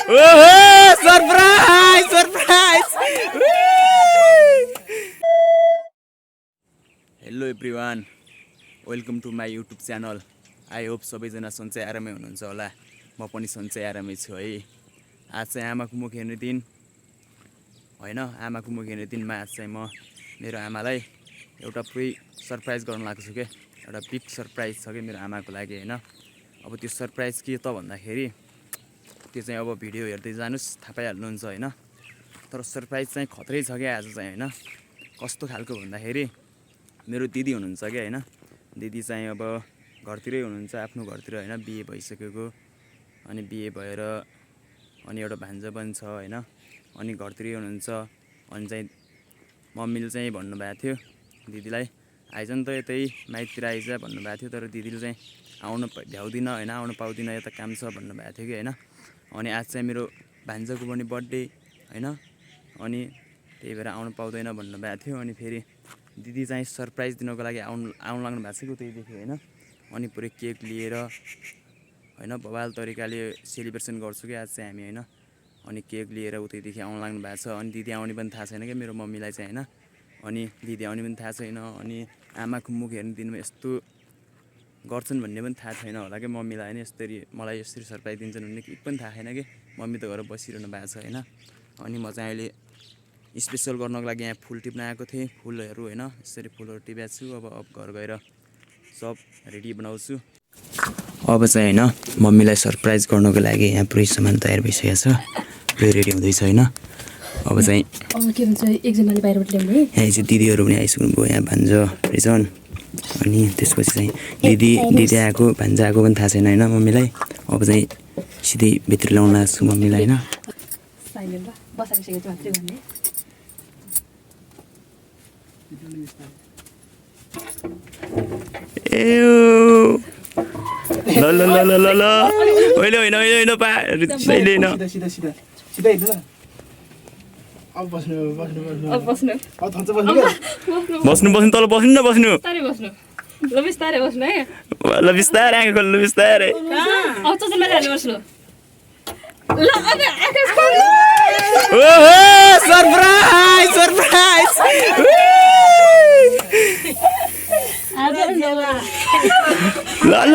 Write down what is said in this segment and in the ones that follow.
ओहो surprise surprise hello everyone welcome to my YouTube channel I hope सबैजना सन्चै आरामै हुनुहुन्छ होला म पनि सन्चै आरामै छु है आज चाहिँ आमाको मुख हेर्ने दिन होइन आमाको मुख हेर्ने दिनमा आज चाहिँ म मेरो आमालाई एउटा पुरै सरप्राइज गर्न लाग्छु के एउटा बिग सरप्राइज छ कि मेरो आमाको लागि होइन अब त्यो सरप्राइज के त भन्दाखेरि त्यो चाहिँ अब भिडियो हेर्दै जानुस् थाहा पाइहाल्नुहुन्छ होइन तर सरप्राइज चाहिँ खत्रै छ क्या आज चाहिँ होइन कस्तो खालको भन्दाखेरि मेरो दिदी हुनुहुन्छ क्या होइन दिदी चाहिँ अब घरतिरै हुनुहुन्छ आफ्नो घरतिर होइन बिहे भइसकेको अनि बिहे भएर अनि एउटा भान्जा पनि छ होइन अनि घरतिरै हुनुहुन्छ अनि चाहिँ मम्मीले चाहिँ भन्नुभएको थियो दिदीलाई आइज नि त यतै माइततिर आइज भन्नुभएको थियो तर दिदीले चाहिँ आउनु भ्याउँदिनँ होइन आउनु पाउँदिनँ यता काम छ भन्नुभएको थियो कि होइन अनि आज चाहिँ मेरो भान्जाको पनि बर्थडे होइन अनि त्यही भएर आउनु पाउँदैन भन्नुभएको थियो अनि फेरि दिदी चाहिँ सरप्राइज दिनको लागि आउनु लाग्नु भएको छ कि त्यहीदेखि होइन अनि पुरै केक लिएर होइन बवाल तरिकाले सेलिब्रेसन गर्छु कि आज चाहिँ हामी होइन अनि केक लिएर उतैदेखि आउनु लाग्नु भएको छ अनि दिदी आउने पनि थाहा छैन क्या मेरो मम्मीलाई चाहिँ होइन अनि दिदी आउने पनि थाहा छैन अनि आमाको मुख हेर्ने दिनमा यस्तो गर्छन् भन्ने पनि थाहा छैन होला कि मम्मीलाई होइन यसरी मलाई यसरी सरप्राइज दिन्छन् भन्ने केही पनि थाहा छैन कि मम्मी त घर बसिरहनु भएको छ होइन अनि म चाहिँ अहिले स्पेसल गर्नको लागि यहाँ फुल टिप्न आएको थिएँ फुलहरू होइन यसरी फुलहरू टिपेको छु अब घर गएर सब रेडी बनाउँछु अब चाहिँ होइन मम्मीलाई सरप्राइज गर्नको लागि यहाँ पुरै सामान तयार भइसकेको छ पुरै रेडी हुँदैछ होइन अब चाहिँ के भन्छ एकजनाले बाहिरबाट ल्याउने यहाँ चाहिँ दिदीहरू पनि आइसक्नुभयो यहाँ भान्जा रिजन अनि त्यसपछि चाहिँ दिदी आएको भान्जा आएको पनि थाहा छैन होइन मम्मीलाई अब चाहिँ सिधै भित्र ल्याउन लाग्छु मम्मीलाई होइन ए ल ल ल ल ल ल अहिले होइन अहिले होइन पा अहिले होइन बस्नु बस्नु तल बस्नु न बस्नु ल बिस्तारै आँखा खोल्नु बिस्तारै ओहो सरप्राइज सरप्राइज ल ल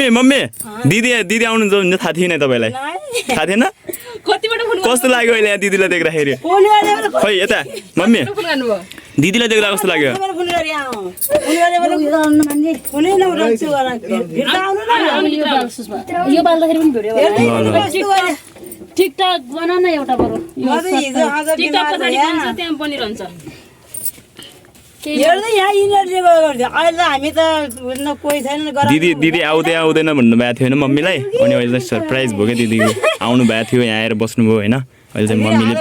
मम्मी दिदी आउनुहुन्छ भने थाहा थिएन तपाईँलाई थाहा थिएन कस्तो लाग्यो अहिले यहाँ दिदीलाई देख्दाखेरि खै यता मम्मी दिदीलाई देख्दा कस्तो लाग्यो टिकटक बना न एउटा बरु टिकटक पछाडि बन्छ त्यहाँ बनिरहन्छ दिदी आउँदैन भन्नुभएको थियो होइन मम्मीलाई अनि अहिले चाहिँ सरप्राइज भयो क्या दिदी आउनु भएको थियो यहाँ आएर बस्नुभयो होइन अहिले चाहिँ मम्मीले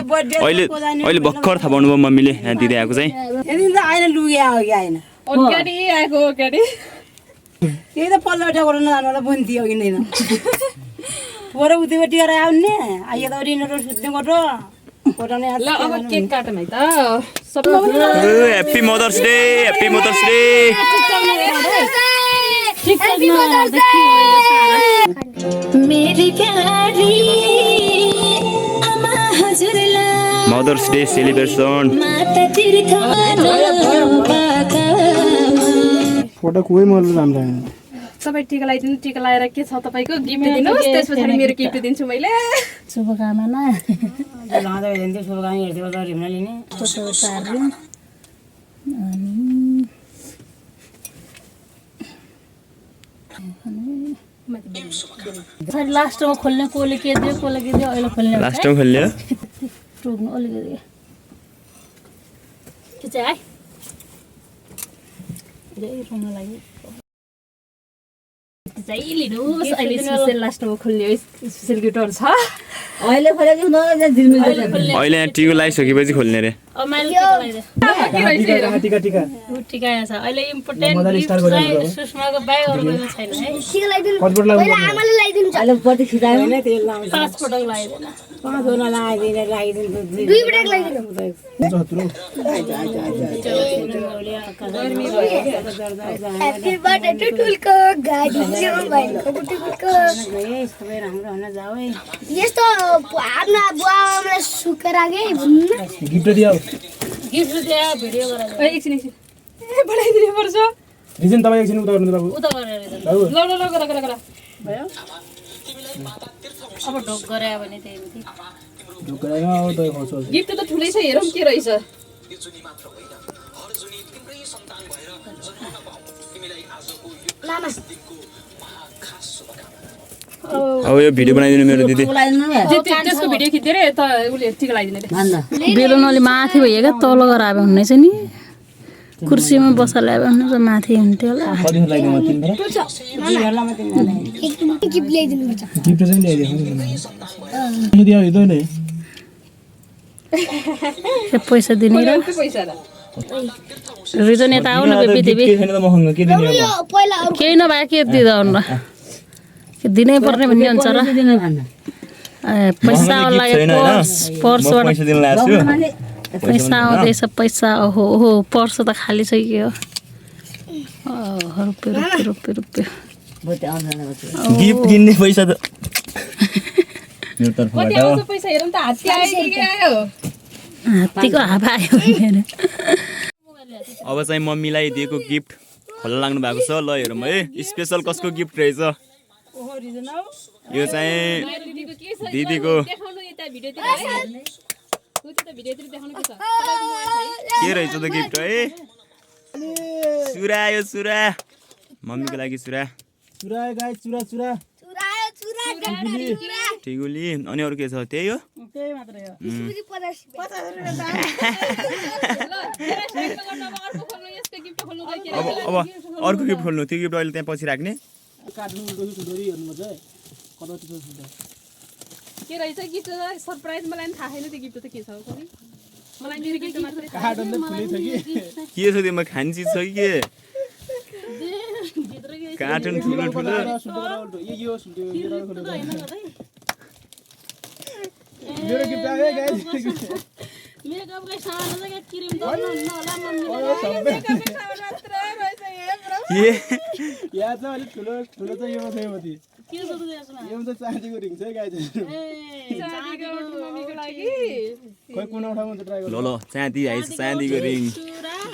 अहिले भर्खर थाहा पाउनुभयो मम्मीले यहाँ दिदी आएको चाहिँ happy mother's day happy mother's day mother's day celebration photo कोही मलाई राम्रो सबै टिका लगाइदिनु टिका लगाएर के छ तपाईँको गिफ्ट दिनुहोस् त्यसपछि मेरो गिफ्ट दिन्छु मैले शुभकामना लास्टमा खोल्ने कसले के दियो अहिले खोल्ने लास्टमा खोल्ने टोक्नु अलिकति के चाहिँ है चाहिँ लिनुहोस् अहिले स्पेसल लास्टमा खोल्ने स्पेसल गिफ्टहरू छ अहिले अहिले यहाँ टिको लगाइसकेपछि खोल्ने रे टिका छ अहिले इम्पोर्टेन्ट सुषमाको बाइकहरुको छैन है कतिपल्ट लाग्नु आमाले लगाइदिनु छ अहिले पछि खिचायो भने त्यसले 5 पटक लगाइदैन Happy birthday to Tulko, guys. यस्तो आफ्ना बुवालाई सुकेर आगे भन्नु गिफ्ट दियो एकछिन एकछिन बनाइदिनु पर्छ रिजन तपाईँ एकछिन उता गर्नु बाबु ल गर भयो अब ढोक गरे भने त्यही हो ढोकरामा अब त खर्च गिफ्ट त ठुलै छ हेरौँ के रहेछ लामा अब यो भिडियो बनाइदिनु मेरो दिदी त्यसको भिडियो खिच्दै रे त उसले टिका लगाइदिनु रे बेलुनले माथि भयो क्या तल गएर आयो हुने चाहिँ नि कुर्सीमा बसेर ल्यायो भने चाहिँ माथि हुन्थ्यो होला कति लाग्यो म तिम्रो गिफ्ट ल्याइदिनु पर्छ गिफ्ट चाहिँ ल्याइदियो दियो हिँड्दै नै पैसा दिने र पैसा र रिजन यता आऊ न बेबी देवी के छैन त मसँग के दिने यो पहिला अरु केही नभए के दिँदैन र के दिनै पर्ने भन्ने हुन्छ र पैसा लाग्यो पर्सबाट पैसा दिन लाग्छु पैसा आउँदैछ पैसा ओहो ओहो पर्स त खाली छ कि हो रुपियाँ रुपियाँ रुपियाँ रुपियाँ गिफ्ट किन्ने पैसा त मेरो कति तर्फबाट आउँछ पैसा हेरौँ त हात्ती आयो कि के आयो हात्तीको हावा आयो भने अब चाहिँ मम्मीलाई दिएको गिफ्ट खोल्न लाग्नु भएको छ ल हेरौँ है स्पेसल कसको गिफ्ट रहेछ यो चाहिँ दिदीको देखाउनु यता भिडियोतिर है उ त भिडियोतिर देखाउनु के छ के रहेछ त गिफ्ट है सुरा यो सुरा मम्मीको लागि सुरा चुरा गाई चुरा चुरा चुरा ठिगुली अनि अरू के छ त्यही हो त्यही मात्रै हो सुरी 50 अब अर्को गिफ्ट खोल्नु त्यो गिफ्ट अहिले त्यहाँ पछि राख्ने के रहेछ गिफ्ट सरप्राइज मलाई पनि थाहा छैन त्यो गिफ्ट त के छ कोही मलाई मेरो गिफ्ट मात्रै थाहा कार्ड अन्त फुलै छ कि के छ त्योमा खाने चिज छ कि के कार्टुन ठुलो ठुलो मेरो गिफ्ट आयो गाइस मेकअपको सामान चाहिँ क्रिम गर्नुहुन्न होला मम्मीले के या चाहिँ अलिक ठुलो ठुलो चाहिँ यो छ यो के छ त यसमा यो चाहिँ चाँदीको रिङ छ गाइस मम्मीको लागि खोइ कुन ठाउँमा चाहिँ ट्राई ल ल चाँदी आइस चाँदीको रिङ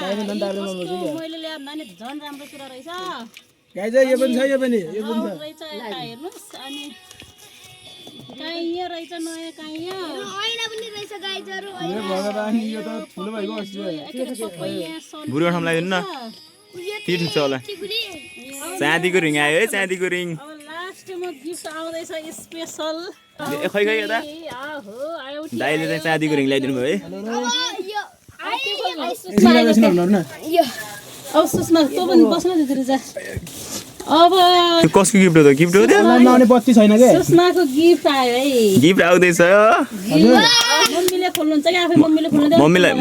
मैले ल्याएर नानी झन् राम्रो कुरा रहेछ गाइस यो पनि छ यो पनि रहेछ यता हेर्नुहोस् अनि काहीँ यहाँ रहेछ नयाँ काहीँ यहाँ हैन पनि रहेछ गाइजहरु यो भगवान यो त ठुलो भएको अस्ति सबै यहाँ सन बुढो ठाउँ लगाइदिनु न के ठिक छ होला चाँदीको रिङ आयो है चाँदीको रिङ अब लास्टमा गिफ्ट आउँदैछ स्पेसल ए खै खै यता आयो दाइले चाहिँ चाँदीको रिङ ल्याइदिनु भयो है यो अब सुस्मा तँ पनि बस्न दिँदो रहेछ अब त्यो कसको गिफ्ट हो त गिफ्ट हो त्यो आउने बत्ती छैन के सुस्माको गिफ्ट आयो है गिफ्ट आउँदैछ मम्मीले खोल्नुहुन्छ कि आफै मम्मीले खोल्नु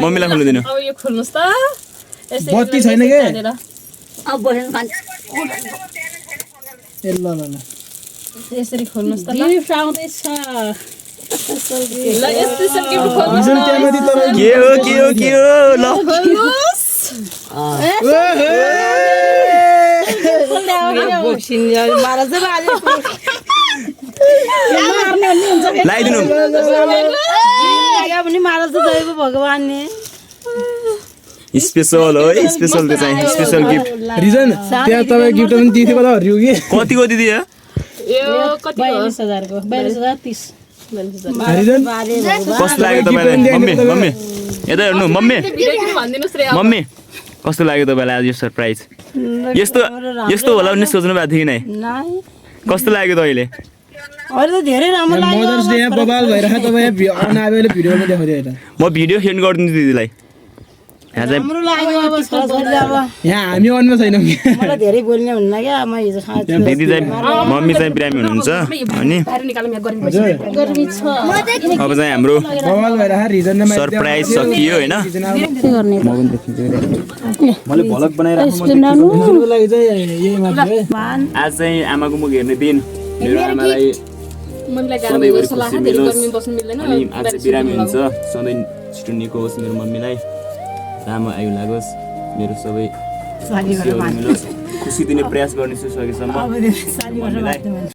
मम्मीलाई खोल्नु दिनु अब यो खोल्नुस् त यसै बत्ती छैन के अब बस्नु ए ल ल ल यसरी खोल्नुस् त गिफ्ट आउँदैछ ल स्पेशल गिफ्ट खोल्नुस् रिजन त्यहाँमाथि तपाईँ के हो ल खोल्नुस् लगाइदिनु भगवानले स्पेसल हो है स्पेसल त्यो चाहिँ स्पेसल गिफ्ट रिजन त्यहाँ तपाईँ गिफ्ट पनि दिएको त हरियो कि कतिको दिदी हो यो कति हो 42,000 को 42,030 रिजन कस्तो लाग्यो तपाईँलाई मम्मी मम्मी यता हेर्नु मम्मी भिडियो भनिदिनुस् रे मम्मी कस्तो लाग्यो तपाईँलाई आज यो सरप्राइज यस्तो यस्तो होला भन्ने सोच्नु भएको थियो कि नै कस्तो लाग्यो त अहिले अहिले त धेरै राम्रो मदर्स डे यहाँ बबाल भइरहेको तपाईँ आउन आएले भिडियोमा देखाउँदै होइन म भिडियो सेन्ड गरिदिन्छु दिदीलाई यहाँ चाहिँ राम्रो लाग्यो अब छोराछोरीले अब यहाँ हामी अनमा छैनौँ मलाई धेरै बोल्ने हुन्न क्या म हिजो खाँदै दिदी चाहिँ मम्मी चाहिँ बिरामी हुनुहुन्छ अनि बाहिर निकाल्नु यहाँ गर्नु गर्मी छ अब चाहिँ हाम्रो बबाल भइरहेको रिजन सरप्राइज सकियो होइन के गर्ने मैले भ्लग बनाइरहेको रिजनको लागि चाहिँ यही मात्र है आज चाहिँ आमाको मुख हेर्ने दिन मेरो आमालाई मम्मीलाई गाह्रो सधैँभरि जस्तो लाग्छ, खुसी धेरै मिलोस्। गर्मी बस्नु मिल्दैन। अनि आज बिरामी हुन्छ सधैँ छिटो निको होस् मेरो मम्मीलाई, राम्रो आयु लागोस्, मेरो सबै खुसीहरू मिलोस्, खुसी दिने प्रयास गर्नेछु सकेसम्म मम्मीलाई।